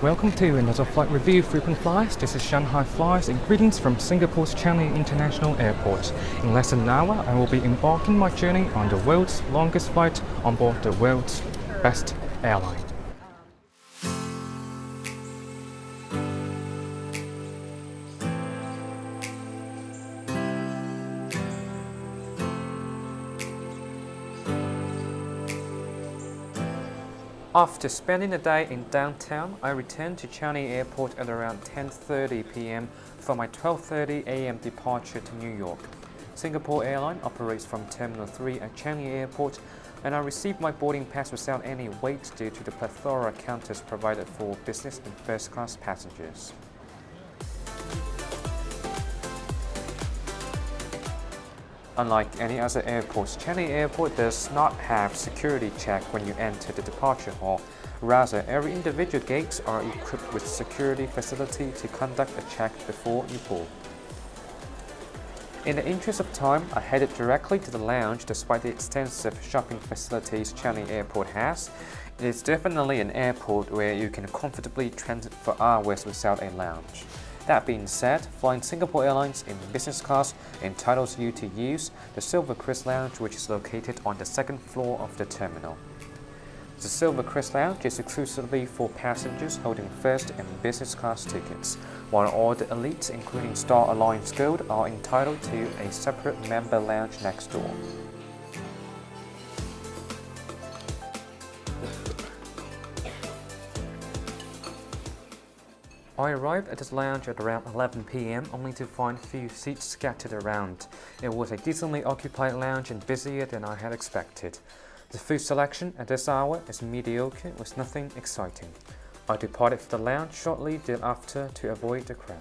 Welcome to another flight review frequent flyers. This is Shanghai Flyers and greetings from Singapore's Changi International Airport. In less than an hour, I will be embarking my journey on the world's longest flight on board the world's best airline. After spending the day in downtown, I returned to Changi Airport at around 10:30 p.m. for my 12:30 a.m. departure to New York. Singapore Airline operates from Terminal 3 at Changi Airport, and I received my boarding pass without any wait due to the plethora of counters provided for business and first-class passengers. Unlike any other airports, Changi Airport does not have security check when you enter the departure hall. Rather, every individual gates are equipped with security facility to conduct a check before you board. In the interest of time, I headed directly to the lounge. Despite the extensive shopping facilities Changi Airport has, it is definitely an airport where you can comfortably transit for hours without a lounge. That being said, flying Singapore Airlines in business class entitles you to use the Silver Crest Lounge, which is located on the second floor of the terminal. The Silver Crest Lounge is exclusively for passengers holding first and business class tickets, while all the elites, including Star Alliance Gold, are entitled to a separate member lounge next door. I arrived at this lounge at around 11 p.m. only to find few seats scattered around. It was a decently occupied lounge and busier than I had expected. The food selection at this hour is mediocre with nothing exciting. I departed for the lounge shortly thereafter to avoid the crowd.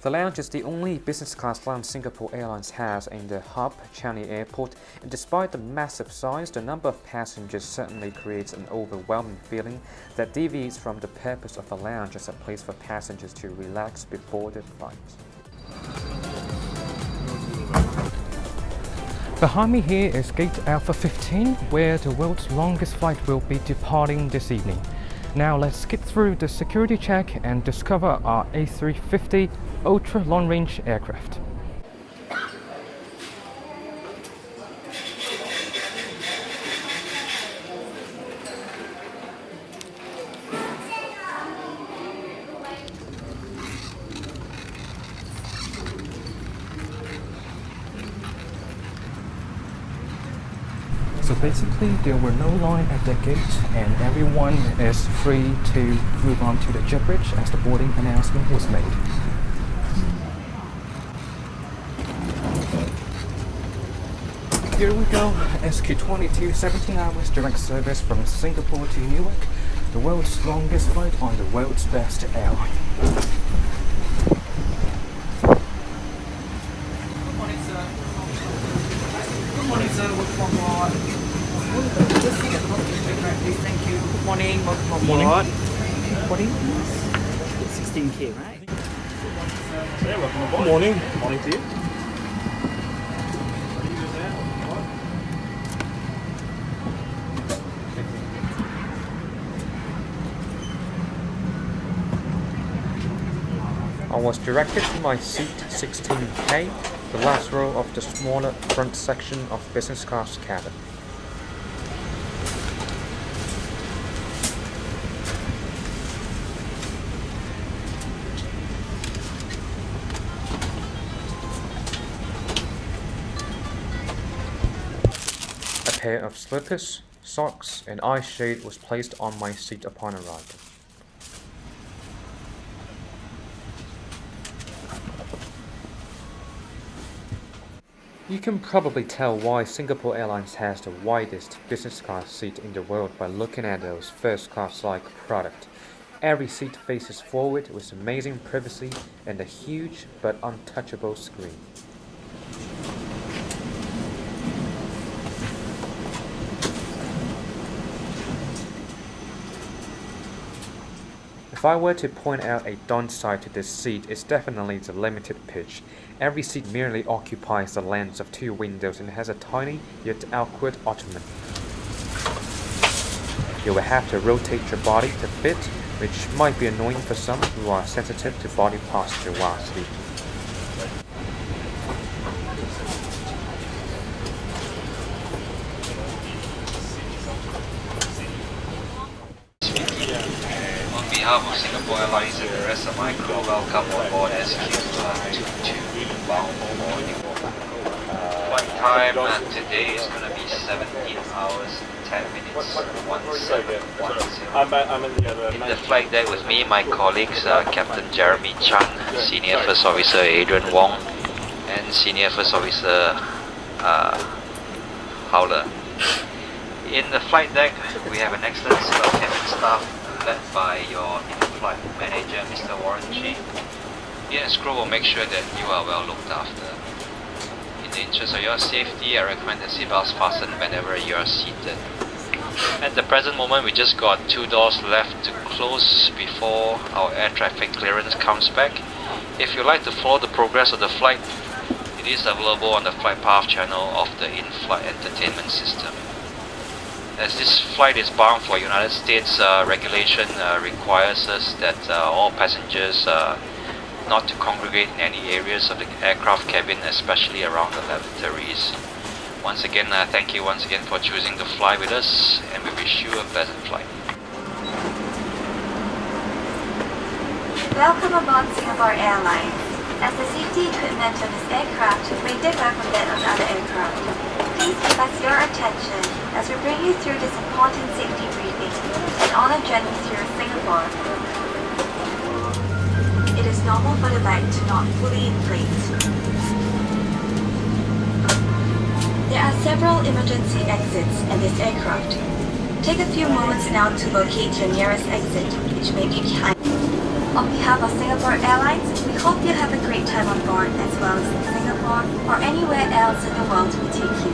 The lounge is the only business class lounge Singapore Airlines has in the hub, Changi Airport, and despite the massive size, the number of passengers certainly creates an overwhelming feeling that deviates from the purpose of a lounge as a place for passengers to relax before their flight. Behind me here is Gate Alpha 15, where the world's longest flight will be departing this evening. Now let's skip through the security check and discover our A350 ultra long-range aircraft. So basically there were no line at the gate and everyone is free to move on to the jet bridge as the boarding announcement was made. Here we go, SQ22, 17 hours direct service from Singapore to Newark, the world's longest flight on the world's best airline. Good morning, sir. Good morning, sir. Welcome aboard. Just see the confirmation check, please. Thank you. Good morning. Welcome aboard. Morning. 16K, right? Yeah, welcome aboard. Good morning. Good morning to you. I was directed to my seat 16K, the last row of the smaller front section of business class cabin. A pair of slippers, socks, and eye shade was placed on my seat upon arrival. You can probably tell why Singapore Airlines has the widest business class seat in the world by looking at those first class-like product. Every seat faces forward with amazing privacy and a huge but untouchable screen. If I were to point out a downside to this seat, it's definitely the limited pitch. Every seat merely occupies the length of 2 windows and has a tiny yet awkward ottoman. You will have to rotate your body to fit, which might be annoying for some who are sensitive to body posture while sleeping. On behalf of Singapore Airlines and the rest of my crew, welcome on board SQ22 bound for Newark. Flight time today is going to be 17 hours, 10 minutes, 1710. In the flight deck with me, my colleagues Captain Jeremy Chan, Senior First Officer Adrian Wong, and Senior First Officer Howler. In the flight deck, we have an excellent set of cabin staff led by your in-flight manager, Mr. Warren Chi. He and his crew will make sure that you are well looked after. In the interest of your safety, I recommend the seatbelts fastened whenever you are seated. At the present moment, we just got 2 doors left to close before our air traffic clearance comes back. If you'd like to follow the progress of the flight, it is available on the flight path channel of the in-flight entertainment system. As this flight is bound for United States, regulation requires us that all passengers not to congregate in any areas of the aircraft cabin, especially around the lavatories. Once again, thank you once again for choosing to fly with us, and we wish you a pleasant flight. Welcome aboard Singapore Airlines. As the safety equipment on this aircraft may differ from that of other aircraft, please give us your attention as we bring you through this important safety briefing and on a journey through Singapore. It is normal for the bag to not fully inflate. There are several emergency exits in this aircraft. Take a few moments now to locate your nearest exit, which may be behind. On behalf of Singapore Airlines, we hope you have a great time on board as well as in Singapore or anywhere else in the world we take you.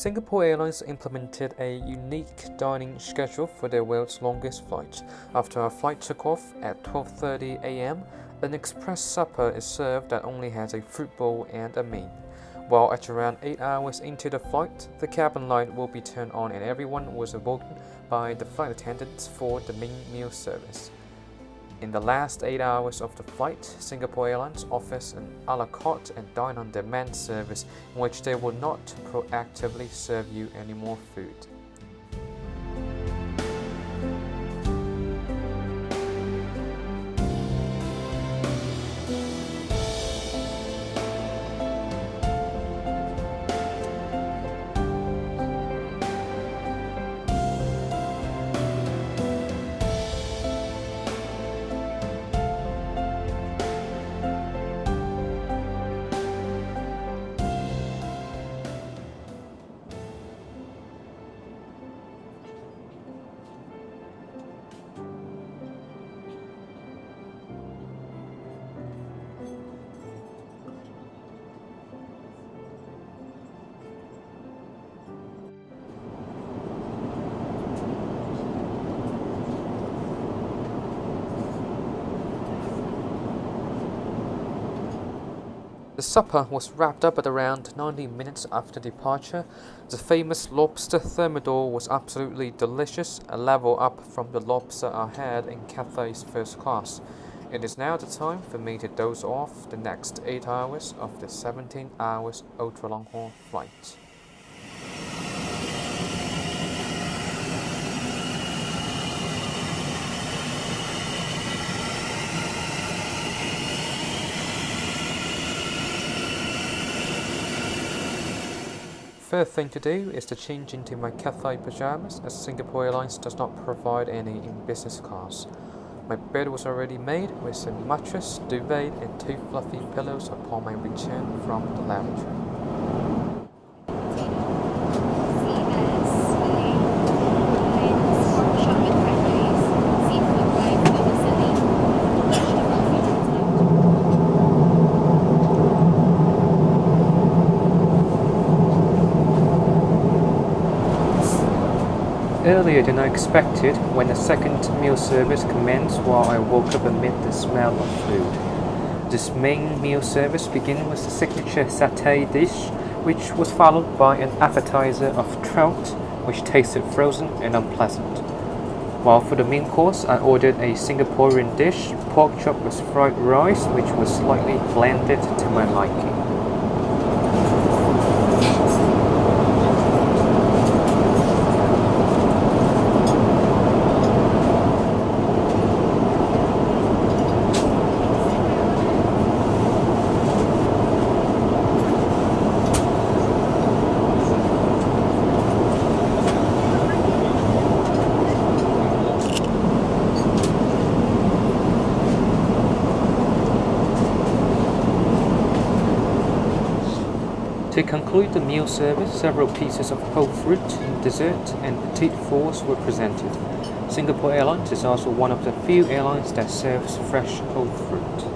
Singapore Airlines implemented a unique dining schedule for their world's longest flight. After our flight took off at 12:30 a.m., an express supper is served that only has a fruit bowl and a main. While at around 8 hours into the flight, the cabin light will be turned on and everyone was awoken by the flight attendants for the main meal service. In the last 8 hours of the flight, Singapore Airlines offers an a la carte and dine-on-demand service in which they will not proactively serve you any more food. The supper was wrapped up at around 90 minutes after departure. The famous lobster thermidor was absolutely delicious, a level up from the lobster I had in Cathay's first class. It is now the time for me to doze off the next 8 hours of the 17 hours ultra-long-haul flight. First thing to do is to change into my Cathay pajamas, as Singapore Airlines does not provide any in business class. My bed was already made with a mattress, duvet and 2 fluffy pillows upon my return from the lavatory. Earlier than I expected, when the second meal service commenced while I woke up amid the smell of food. This main meal service began with the signature satay dish, which was followed by an appetizer of trout, which tasted frozen and unpleasant. While for the main course, I ordered a Singaporean dish, pork chop with fried rice, which was slightly blanded to my liking. To conclude the meal service, several pieces of whole fruit, dessert and petite fours were presented. Singapore Airlines is also one of the few airlines that serves fresh whole fruit.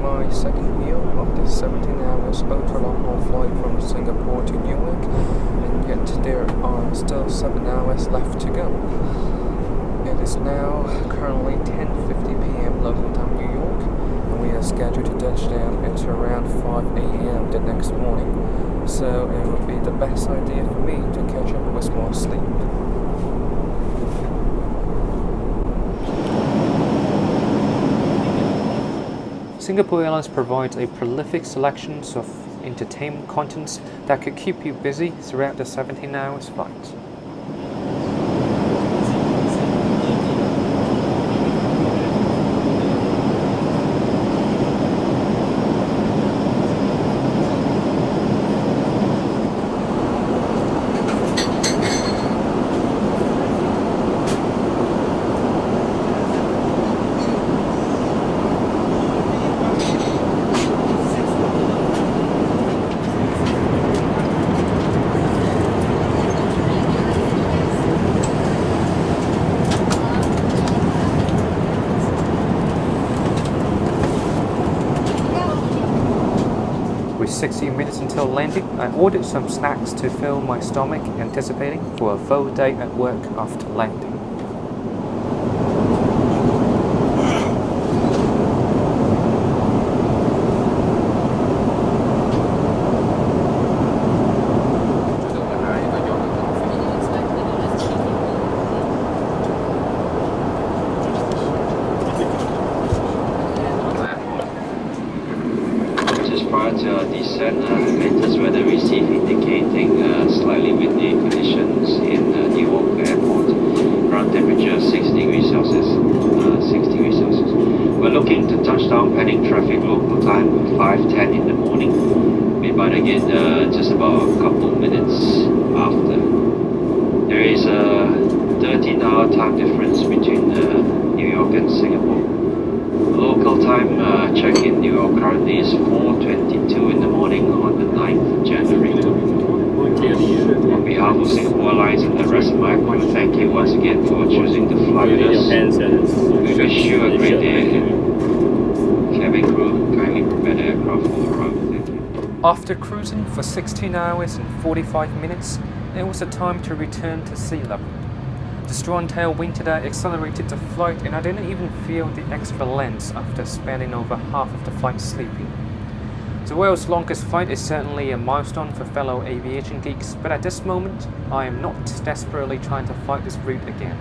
My second meal of the 17 hours ultra-long-haul flight from Singapore to Newark, and yet there are still 7 hours left to go. It is now currently 10:50 p.m. local time New York, and we are scheduled to touch down at around 5 a.m. the next morning, so it would be the best idea for me to catch up with more sleep. Singapore Airlines provides a prolific selection of entertainment contents that could keep you busy throughout the 17 hours flight. 60 minutes until landing, I ordered some snacks to fill my stomach, anticipating for a full day at work after landing. Prior to our descent, latest weather receive indicating slightly windy conditions in Newark Airport. Ground temperature 6 degrees Celsius. We're looking to touch down pending traffic local time 5:10 in the morning. We'll be again just about a couple minutes after. There is a 13-hour time difference between New York and Singapore. Local time check-in New York currently is 4:22 in the morning on the 9th of January. On behalf of Singapore Airlines and the rest of my crew, thank you once again for choosing to fly with us. We wish you a great day ahead. Cabin crew, kindly prepare the aircraft for arrival. Thank you. After cruising for 16 hours and 45 minutes, it was a time to return to sea level. The strong tailwind today accelerated the flight, and I didn't even feel the extra length after spending over half of the flight sleeping. The world's longest flight is certainly a milestone for fellow aviation geeks, but at this moment, I am not desperately trying to fly this route again.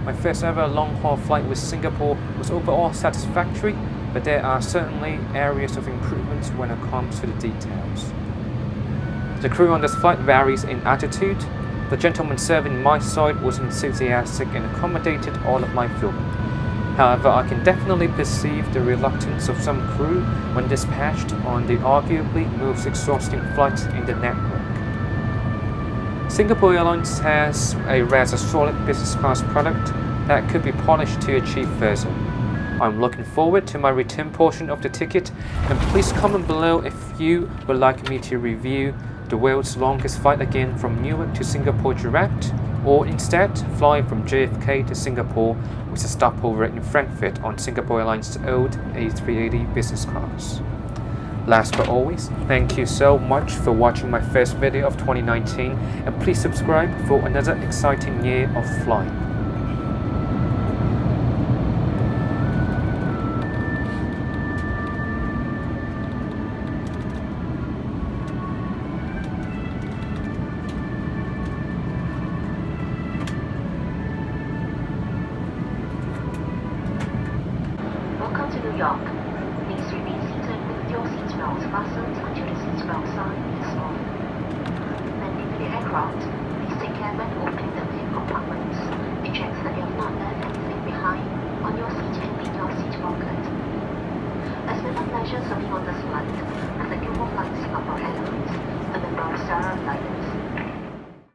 My first ever long-haul flight with Singapore was overall satisfactory, but there are certainly areas of improvement when it comes to the details. The crew on this flight varies in attitude. The gentleman serving my side was enthusiastic and accommodated all of my filming. However, I can definitely perceive the reluctance of some crew when dispatched on the arguably most exhausting flight in the network. Singapore Airlines has a rather solid business class product that could be polished to achieve further. I'm looking forward to my return portion of the ticket, and please comment below if you would like me to review the world's longest flight again from Newark to Singapore direct, or instead fly from JFK to Singapore with a stopover in Frankfurt on Singapore Airlines' old A380 business class. Last but always, thank you so much for watching my first video of 2019, and please subscribe for another exciting year of flying.